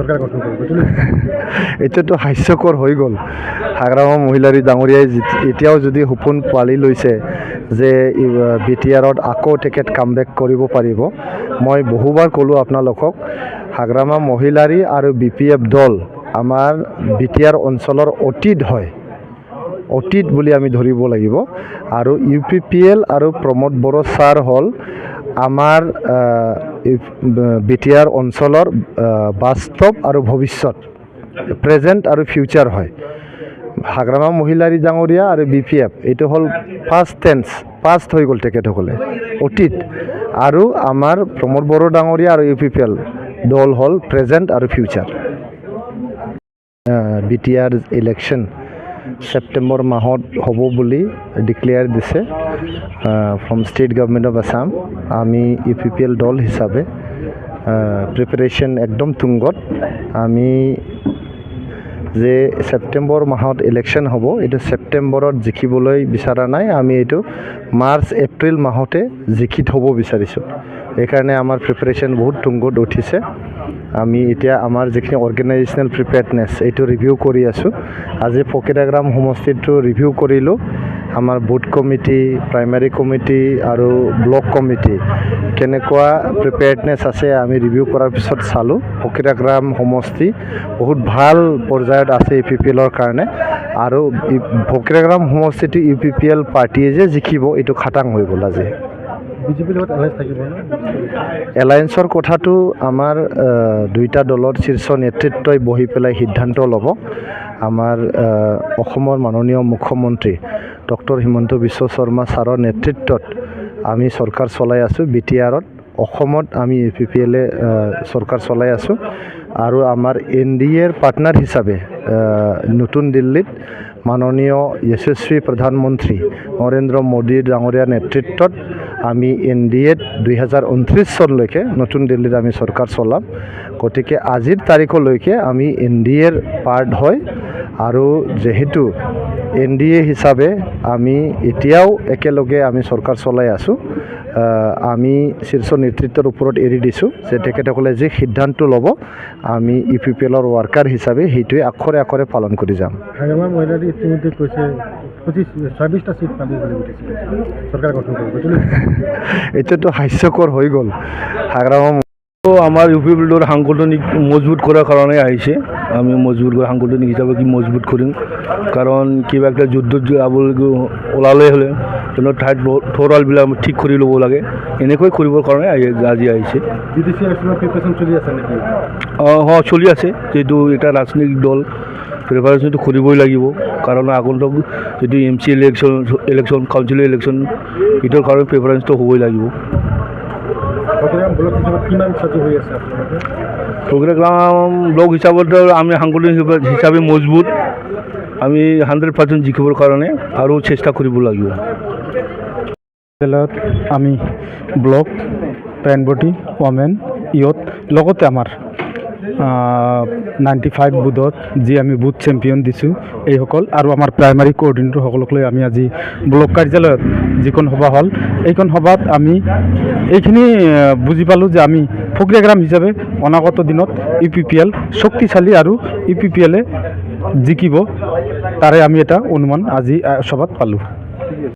চৰকাৰ গঠন কৰিব? এতিয়াতো হাস্যকৰ হৈ গ'ল। হাগ্ৰামা মহিলাৰী ডাঙৰীয়াই এতিয়াও যদি সপোন পালি লৈছে যে BTRত আকৌ তেখেত কামবেক কৰিব পাৰিব। মই বহুবাৰ ক'লোঁ আপোনালোকক, হাগ্ৰামা মহিলাৰী আৰু BPF দল আমাৰ BTR অঞ্চলৰ অতীত হয়, অতীত বুলি আমি ধৰিব লাগিব। আৰু UPPL আৰু প্ৰমোদ বড়ো ছাৰ হ'ল আমাৰ BTR অঞ্চলৰ বাস্তৱ আৰু ভৱিষ্যত, প্ৰেজেণ্ট আৰু ফিউচাৰ হয়। হাগ্ৰামা মহিলাৰী ডাঙৰীয়া আৰু BPF এইটো হ'ল ফাৰ্ষ্ট টেন্স, পাষ্ট হৈ গ'ল তেখেতসকলে, অতীত। আৰু আমাৰ প্ৰমোদ বড়ো ডাঙৰীয়া আৰু UPPL দল হ'ল প্ৰেজেণ্ট আৰু ফিউচাৰ। BTR ইলেকশ্যন ছেপ্টেম্বৰ মাহত হ'ব বুলি ডিক্লেয়াৰ দিছে from state government of Assam. আমি UPPL দল হিচাপে প্ৰিপাৰেশ্যন একদম তুংগত। আমি যে ছেপ্টেম্বৰ মাহত ইলেকশ্যন হ'ব, এইটো ছেপ্টেম্বৰত জিকিবলৈ বিচৰা নাই, আমি এইটো মাৰ্চ এপ্ৰিল মাহতে জিকি থ'ব বিচাৰিছোঁ। সেইকাৰণে আমাৰ প্ৰিপাৰেশ্যন বহুত তুংগত উঠিছে। আমি এতিয়া আমাৰ যিখিনি অৰ্গেনাইজেশ্যনেল প্ৰিপেয়াৰ্ডনেছ এইটো ৰিভিউ কৰি আছোঁ। আজি ফকিৰাগ্ৰাম সমষ্টিটো ৰিভিউ কৰিলোঁ। আমাৰ বুথ কমিটি, প্ৰাইমাৰী কমিটি আৰু ব্লক কমিটি কেনেকুৱা প্ৰিপেয়াৰ্ডনেছ আছে আমি ৰিভিউ কৰাৰ পিছত চালোঁ। ফকিৰাগ্ৰাম সমষ্টি বহুত ভাল পৰ্যায়ত আছে UPPLৰ কাৰণে। আৰু ফকিৰাগ্ৰাম সমষ্টিটো UPPL পাৰ্টীয়ে যে জিকিব এইটো খাটাং হৈ গ'ল আজি। বিজেপিৰ লগত এলায়েন্স থাকিব ন? এলায়েন্সৰ কথাটো আমাৰ দুইটা দলৰ শীৰ্ষ নেতৃত্বই বহি পেলাই সিদ্ধান্ত ল'ব। আমাৰ অসমৰ মাননীয় মুখ্যমন্ত্ৰী ডক্টৰ হিমন্ত বিশ্ব শৰ্মা ছাৰৰ নেতৃত্বত আমি চৰকাৰ চলাই আছোঁ। BTRত অসমত আমি UPPLে চৰকাৰ চলাই আছোঁ। আৰু আমাৰ NDAৰ পাৰ্টনাৰ হিচাপে নতুন দিল্লীত মাননীয় যশস্বী প্ৰধানমন্ত্ৰী নৰেন্দ্ৰ মোদী ডাঙৰীয়াৰ নেতৃত্বত আমি NDAত 2029 চনলৈকে নতুন দিল্লীত আমি চৰকাৰ চলাম। গতিকে আজিৰ তাৰিখলৈকে আমি NDAৰ পাৰ্ট হয়। আৰু যিহেতু NDA হিচাপে আমি এতিয়াও একেলগে আমি চৰকাৰ চলাই আছোঁ, আমি শীৰ্ষ নেতৃত্বৰ ওপৰত এৰি দিছোঁ যে তেখেতসকলে যি সিদ্ধান্ত ল'ব আমি UPPLৰ ৱাৰ্কাৰ হিচাপে সেইটোৱে আখৰে আখৰে পালন কৰি যাম। হাগ্ৰামা মহিলাৰী ইতিমধ্যে কৈছে 26টা চিট পাব বুলি কৈছে, চৰকাৰ গঠন কৰিব? এতিয়াতো হাস্যকৰ হৈ গ'ল। হাগ্ৰামা আমাৰ UPPLৰ সাংগঠনিক মজবুত কৰাৰ কাৰণে আহিছে। আমি মজবুত কৰি সাংগঠনিক হিচাপে কি মজবুত কৰিম, কাৰণ কিবা একটা যুদ্ধত ওলালে হ'লে তেনে ঠাইত থৰালবিলাক ঠিক কৰি ল'ব লাগে, এনেকৈ কৰিবৰ কাৰণে আজি আহিছে। BDC ইলেকশ্যনৰ প্ৰিপাৰেশ্যন চলি আছে নেকি? চলি আছে। যিহেতু এটা ৰাজনৈতিক দল প্ৰিপাৰেশ্যনটো কৰিবই লাগিব, কাৰণ আগন্তুক যদি MC ইলেকশ্যন কাউন্সিলৰ ইলেকশ্যন এইটোৰ কাৰণে প্ৰিপাৰেশ্যনটো হ'বই লাগিব। ফকিৰাগ্ৰাম ব্লক হিচাপত কিমান সজ্জ হৈ আছে আপোনালোকে? ফকিৰাগ্ৰাম ব্লক হিচাপত আমি সাংগঠনিক হিচাপে মজবুত। আমি 100% জিকিবৰ কাৰণে আৰু চেষ্টা কৰিব লাগিব। আমি ব্লক প্ৰাণবতী ওমেন ইয়ত লগতে আমাৰ 95 বুথত যি আমি বুথ চেম্পিয়ন দিছোঁ এইসকল, আৰু আমাৰ প্ৰাইমাৰী কোঅৰ্ডিনেটৰসকলক লৈ আমি আজি ব্লক কাৰ্যালয়ত যিখন সভা হ'ল, এইখন সভাত আমি এইখিনি বুজি পালোঁ যে আমি ফকিৰাগ্ৰাম হিচাপে অনাগত দিনত UPPL শক্তিশালী আৰু UPPLে জিকিব, তাৰে আমি এটা অনুমান আজি সভাত পালোঁ।